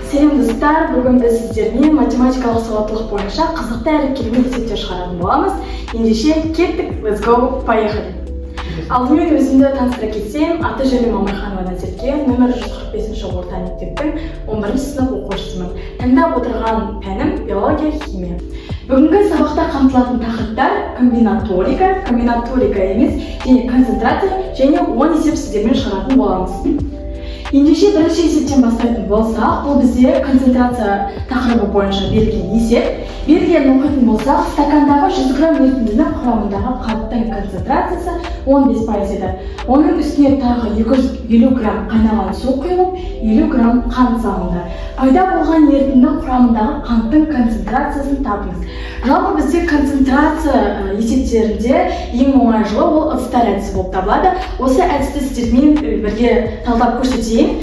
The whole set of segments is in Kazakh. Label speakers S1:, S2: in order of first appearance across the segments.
S1: Сәлем достар, бүгін біз сіздермен математикалық сауаттылық бойынша қызықты әрі керемет есептер шығаратын боламыз. Ендеше кеттік, let's go, поехали. Алдымен өзімді таныстыра кетсем, аты жөнім Амарханова Назерке, нөмір 145 орта мектептің 11 сынып оқушысымын. Таңдап отырған пәнім биология, химия. Бүгінгі сабақта қамтылатын тақырыптар комбинаторика емес, және концентрация және 10 есеп сіздермен шығаратын боламыз. Ендеше бірінші есептен бастайтын болсақ, бұл бізде концентрация тақырыбы бойынша берілген есеп. Берілген оқитын болсақ, стакандағы 100 грамм ерітіндінің құрамындағы қанттың концентрациясы 15% еді. Оның үстіне тағы 250 грамм қайнаған су құйылып, 50 грамм қант салынды. Пайда болған ерітіндінің құрамындағы қанттың концентрациясын табыңыз. Жалпы бізде концентрация есептерінде ең оңай жолы ол ыдыстар әдісі болып табылады. Осы әдісті сіздермен бірге талдап көрсетейін.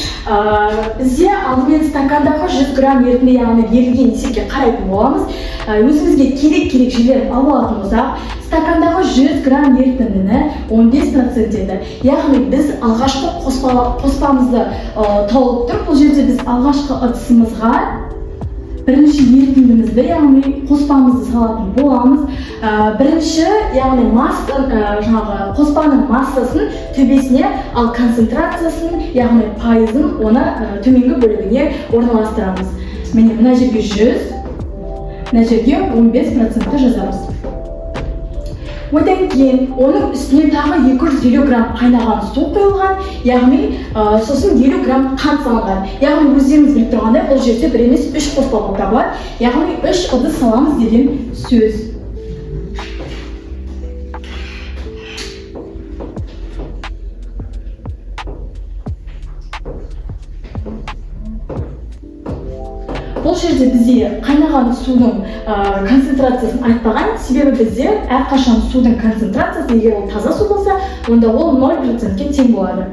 S1: Бізде алдымен стакандағы 100 грамм ерітінді, яғни берілген есепке қарайтын боламыз. Өзімізге керек жерлерін алып алатын болсақ, стакандағы 100 грамм ерітіндіні 15% еді. Яғни біз алғашқы қоспамызды тауып тұр. Бұл жерде біз алғашқы ыдысымызға бірінші ерітіндімізді, яғни қоспамызды салатын боламыз. Бірінші, яғни қоспаның массасын төбесіне, ал концентрациясын, яғни пайызын оны төменгі бөлігіне орналастырамыз. Міне мына жерге 100, мына жерге 15% жазамыз. Одан кейін оның үстіне тағы 250 грамм қайнаған су құйылған, яғни сосын 50 грамм қант салынған. Яғни өздеріңіз біліп тұрғандай, бұл жерде бір емес 3 қоспа болып табылады. Яғни 3 ыдыс саламыз деген сөз. Бұл жерде бізде қайнаған судың концентрациясын айтпаған, себебі бізде әрқашан судың концентрациясы, егер ол таза су болса, онда ол 0%-ке тең болады.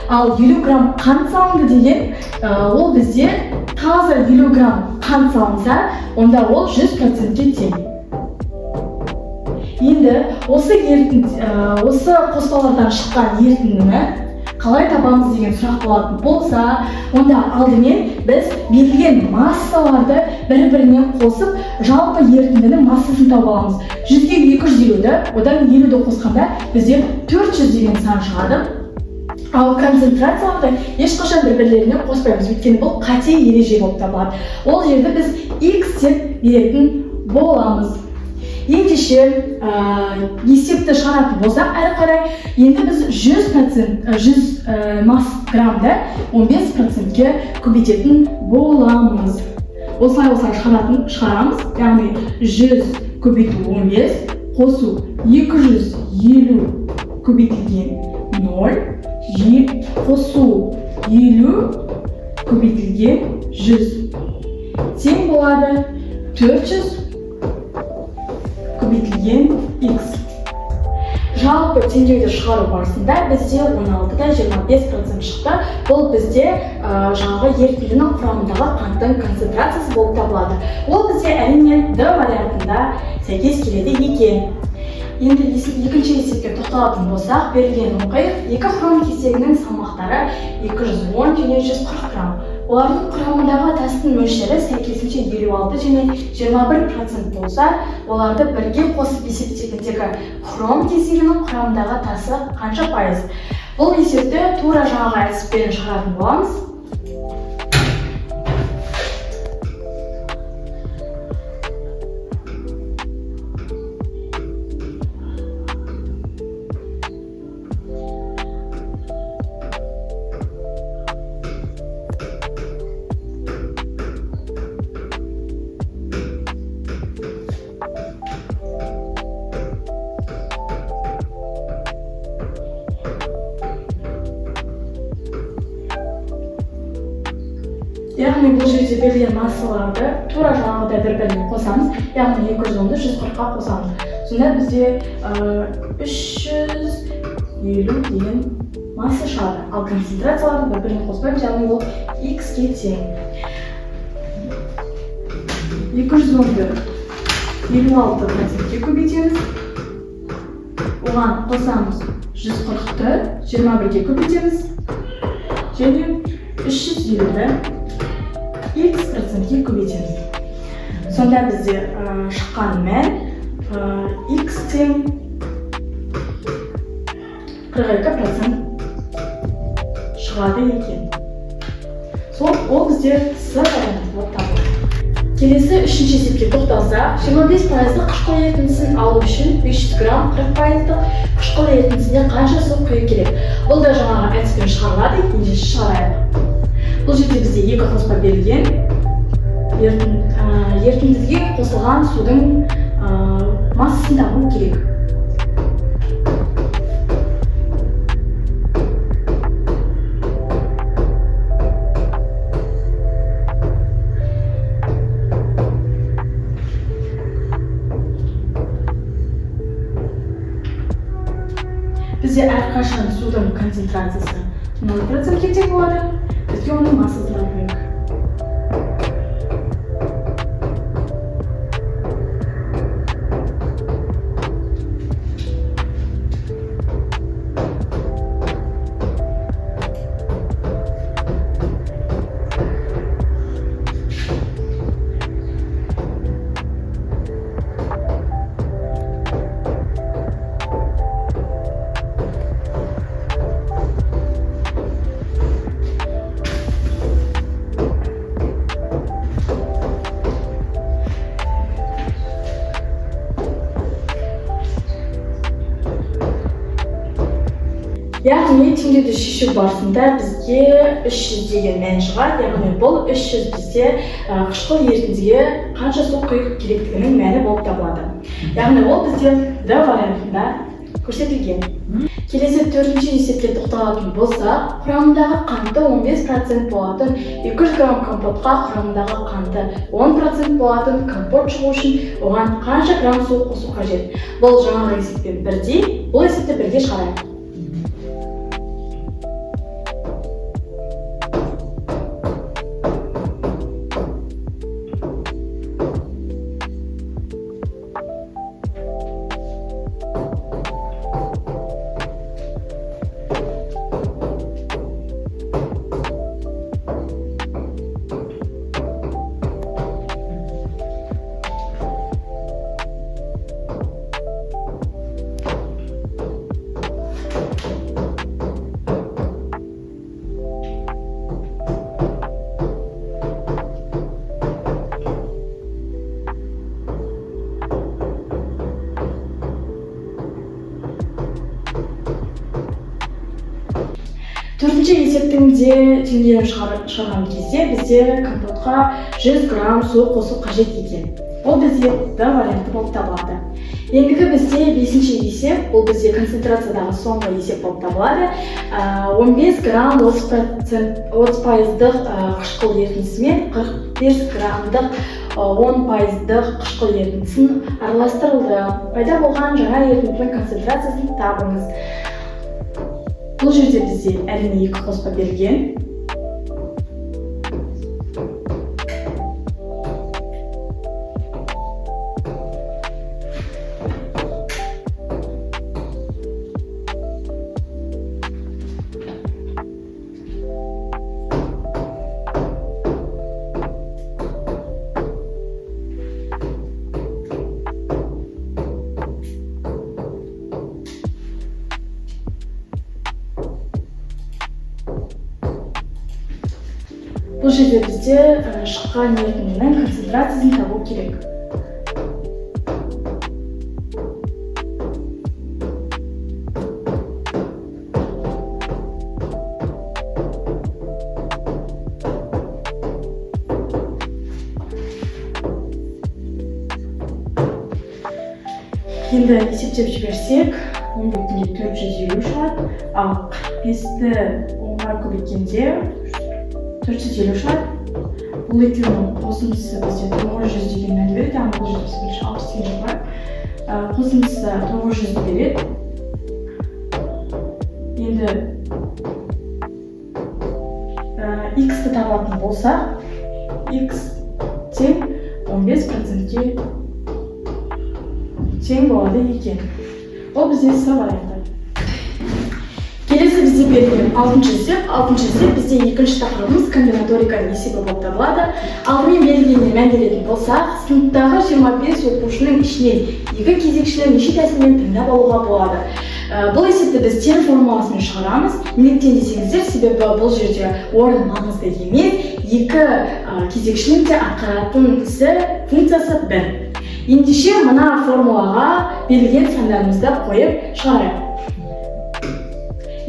S1: Ал 50 грамм қант салынды деген, ол бізде таза 50 грамм қант салынса, онда ол 100%-ке тең. Енді осы қоспалардан шыққан ерітіндіні қалай табамыз деген сұрақ болатын болса, онда алдымен біз берілген массаларды бір-біріне қосып, жалпы ерітіндінің массасын тауып аламыз. 100-ге 250-ді, одан 50-ді қосқанда бізде 400 деген сан шығады. Ал концентрацияларды ешқашан бір-бірлеріне қоспаймыз, өйткені бұл қате ереже болып табылады. Ол жерді біз X деп беретін боламыз. Ендеше есепті шығаратын болсақ, әрі қарай енді біз 100 граммды 15%-ке көбейтетін боламыз. Осылай шығарамыз, яғни 100 көбейту 15, қосу 250 көбейтілген 0, қосу 50 көбейтілген 100. Тең болады 400 көбейтілген X. Жалпы теңдеуді шығару барысында бізде 16-да 25% шықты. Бұл бізде жаңағы ерітіндінің құрамындағы қанттың концентрациясы болып табылады. Ол бізде әрине D вариантында сәйкес келеді екен. Енді екінші есепке тоқталатын болсақ, берілген оқиық. Екі хром кесегінің салмақтары 210 және 140 грамм. Олардың құрамындағы тастың мөлшері сәйкесінше 56 және 21% болса, оларды бірге қосып есептегендегі хром кесегінің құрамындағы тасы қанша пайыз? Бұл есепті тура жаңағы әдіспен шығаратын боламыз. Яғни бұл жерде берілген массаларды тура жаңағыдай бір-біріне қосамыз, яғни 210-ды 140-қа қосамыз. Сонда бізде 350 деген масса шығады. Ал концентрацияларды бір-біріне қоспаймыз, яғни ол X-ке тең. 210-ды 56%-ке көбейтеміз. Оған қосамыз 140-ты 21-ге көбейтеміз. Және 350-ді x процентке көбейтеміз. Сонда бізде шыққан мән x тең 42% шығады екен. Ол бізде С варианты болып табылады. Келесі үшінші есепке тоқталсақ, 25% қышқыл ерітіндісін алу үшін 500 грамм 40% қышқыл ерітіндісіне қанша су құю керек? Бұл да жаңағы әдіспен шығарылады, ендеше шығарайық. Бұл жерде бізде екі қоспа берілген. Ерітіндіге қосылған судың массасын табу керек. Бізде әрқашан судың концентрациясы 0%-ке тең болады. Бізге оның массасын табу керек. Яғни теңдеуді шешу барысында бізге 300 деген мән шығады. Яғни бұл 300 бізде қышқыл ерітіндіге қанша су құю керектігінің мәні болып табылады. Яғни ол бізде Д вариантында көрсетілген. Келесі төртінші есепке тоқталатын болсақ, құрамындағы қанты 15% болатын 200 грамм компотқа құрамындағы қанты 10% болатын компот шығу үшін оған қанша грамм су қосу қажет? Бұл жаңағы есеппен бірдей, бұл есепті бірге шығарайық. Төртінші есептің де теңдеуін шығарған кезде бізде компотқа 100 грамм су қосу қажет екен. Ол бізде Д варианты болып табылады. Ендігі бізде бесінші есеп, бұл бізде концентрациядағы соңғы есеп болып табылады. 15 грамм 30%-дық қышқыл ерітіндісімен 45 граммдық 10%-дық қышқыл ерітіндісін араластырылды. Пайда болған жаңа ерітіндінің концентрациясын табыңыз. Бұл жерде бізде әрине екі қоспа берген. Бұл жерде бізде шыққан ерітіндінің концентрациясын табу керек. Енді есептеп жіберсек, 14-ге 450 шығады, ал 45-ті оңға көбейткенде 450 шығады. Бұл екеуінің қосындысы бізде 900 деген мән береді, яғни бұл жерде бірінші 60 деген бар. Қосындысы 900 береді. Енді x-ті табатын болса, x тең 15%-ге тең болады екен. Ол бізде С варианты. Келесі бізде бізде берілген 6-шы есеп бізде екінші тақырыбымыз комбинаториканың есебі болып табылады. Алдымен берілгеніне мән беретін болсақ, сыныптағы 25 оқушының ішінен 2 кезекшіні неше тәсілмен таңдап алуға болады. Бұл есепті біз тең формуласымен шығарамыз. Неліктен десеңіздер, себебі бұл жерде орын маңызды емес, 2 кезекшінің де атқаратын ісі функциясы 1. Ендеше мына формулаға берілген сандарымызды қойып шығарайық.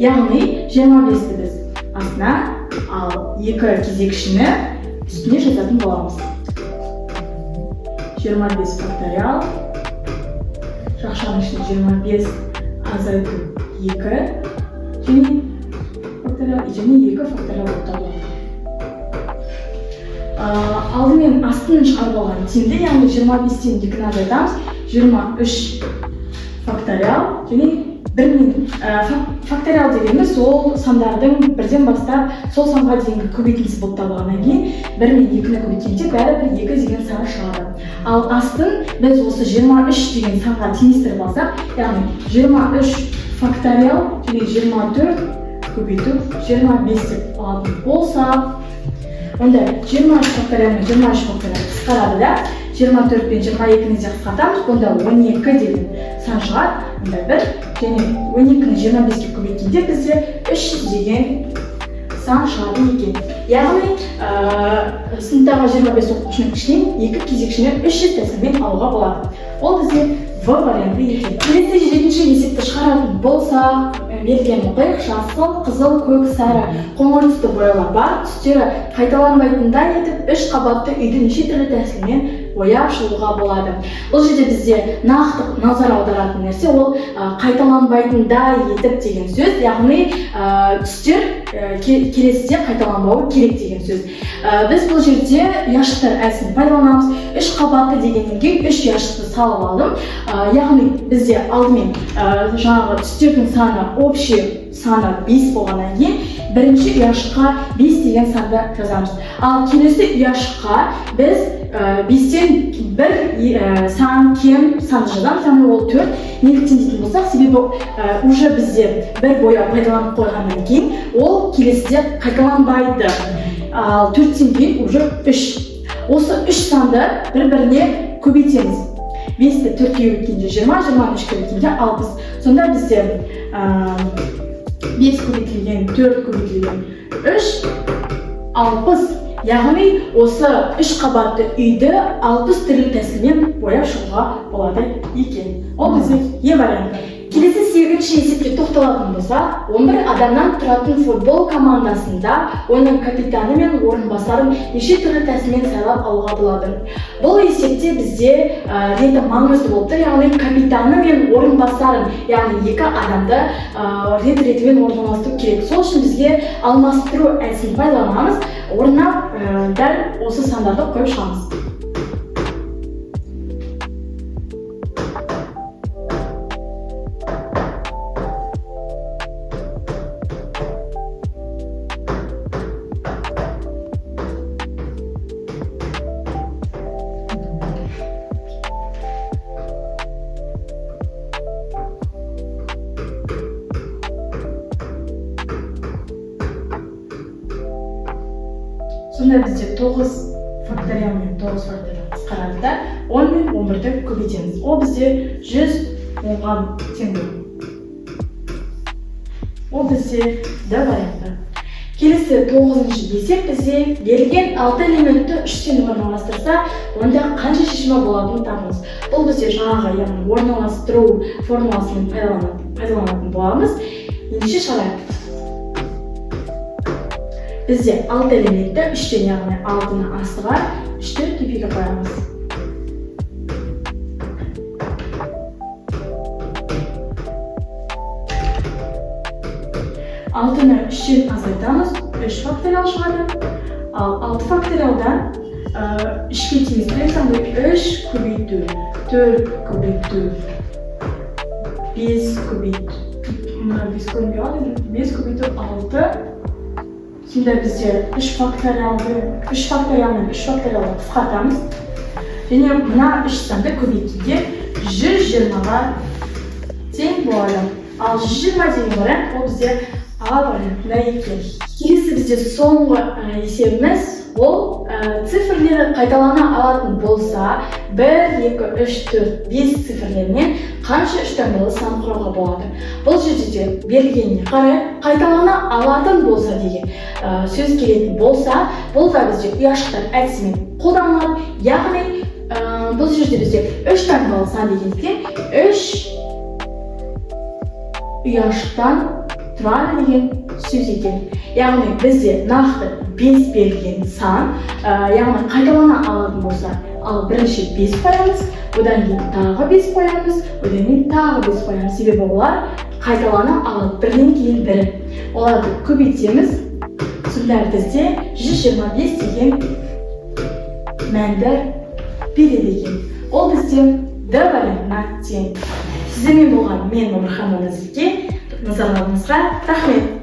S1: Яғни 25-ті біз астына, ал 2 кезекшіні үстіне жазатын боламыз. 25 факториал, жақшаның ішінде 25 азайту 2 және 2 факториал болып табылады. Алдымен астын шығарып алған тиімді, яғни 25-тен 2-ні азайтамыз, 23 факториал және 1-мен факториал дегеніміз сол сандардың 1-ден бастап сол санға дейінгі көбейтіндісі болып табылғаннан кейін 1-мен 2-ні көбейткенде бәрібір 2 деген сан шығады. Ал астын біз осы 23 деген санға теңестіріп алсақ, яғни 23 факториал және 24 көбейту 25 деп алатын болса, онда 23 факториал мен 23 факториал қысқарады да, 24 пен 22-ні де қысқартамыз, онда 12 деген сан шығады. Онда 1 және 12-ні 25-ке көбейткенде бізде 300 деген сан шығады екен. Яғни сыныптағы 25 оқушының ішінен 2 кезекшіні 300 тәсілмен алуға болады. Ол бізде В варианты екен. Келесі 7-ші есепті шығаратын болса, берілген оқиық, жасыл, қызыл, көк, сары, қоңыр түсті бояулар бар. Түстері қайталанбайтындай етіп, 3 қабатты үйді неше түрлі тәсілмен бояп шығуға болады. Бұл жерде бізде нақты назар аударатын нәрсе ол қайталанбайтындай етіп деген сөз, яғни түстер келесіде қайталанбауы керек деген сөз. Біз бұл жерде ұяшықтар әдісін пайдаланамыз. 3 қабатты дегеннен кейін 3 ұяшықты салып алдым. Яғни бізде алдымен жаңағы түстердің саны, общий саны 5 болғаннан кейін бірінші ұяшыққа 5 деген санды жазамыз. Ал келесі ұяшыққа біз 5-тен бір сан кем санды жазамыз, яғни ол 4. Неліктен дейтін болсақ, себебі уже бізде бір бояу пайдаланып қойғаннан кейін ол келесіде қайталанбайды. Ал 4-тен кейін уже 3. Осы 3 санды бір-біріне көбейтеміз. 5-ті 4-ке өткенде 20, 20-ны 3-ке өткенде 60. Сонда бізде 5 көбейтілген, 4 көбейтілген 3, 60. Яғни осы 3 қабатты үйді 60 түрлі тәсілмен бояп шығуға болады екен. Ол бізде Е варианты. Келесі 8-ші есепке тоқталатын болса, 11 адамнан тұратын футбол командасында оның капитаны мен орынбасарын неше түрлі тәсілмен сайлап алуға болады. Бұл есепте бізде реті маңызды болып тұр, яғни капитаны мен орынбасарын, яғни 2 адамды рет-ретімен орналастыру керек. Сол үшін бізге алмастыру әдісін пайдаланамыз, орнына дәл осы сандарды қойып шығамыз. Сонда бізде 9 факториал мен 9 факториал қысқарады да, 10 мен 11-ді көбейтеміз. Ол бізде 100 оған тең болады. Ол бізде Д варианты. Келесі 9-шы есеп бізде берілген 6 элементті 3-тен орналастырса, онда қанша шешімі болатынын табыңыз. Бұл бізде жаңағы орналастыру формуласымен пайдаланатын боламыз. Ендеше шығарайық. Бізде 6 элементті 3-тен, яғни 6-ны астыға, 3-ті төбеге қоямыз. Алтыны 3-тен азайтамыз, 3 факториал шығады. Ал 6 факториалдан 3-ке теңестіреміз, 3 көбейту, 4 көбейту, 5 көбейту, 5 көбейту 6. Сонда бізде 3 факториалды қысқартамыз. Және мына 3 санды көбейткенде 120-ға тең болады. Ал 120 деген вариант ол бізде Дәйекке. Келесі бізде соңғы есебіміз, ол цифрлері қайталана алатын болса, 1, 2, 3, 4, 5 цифрлерінен қанша үш таңбалы сан құруға болады. Бұл жерде берілгеніне қарай қайталана алатын болса деген сөз келетін болса, бұл да бізде ұяшықтар әдісімен қолданылады. Яғни бұл жерде бізде үш таңбалы сан дегендіктен 3 ұяшықтан тұрады деген сөз екен. Яғни бізде нақты 5 берілген сан, яғни қайталана алатын болса, ал бірінші 5 қоямыз, одан кейін тағы 5 қоямыз, одан кейін тағы 5 қоямыз. Себебі олар қайталана алады, бірінен кейін бірі. Оларды көбейтеміз, сонда бізде 125 деген мәнді береді екен. Ол бізде Д вариантына тең. Сіздермен болған мен Нұрхан Назерке. Назарларыңызға рахмет.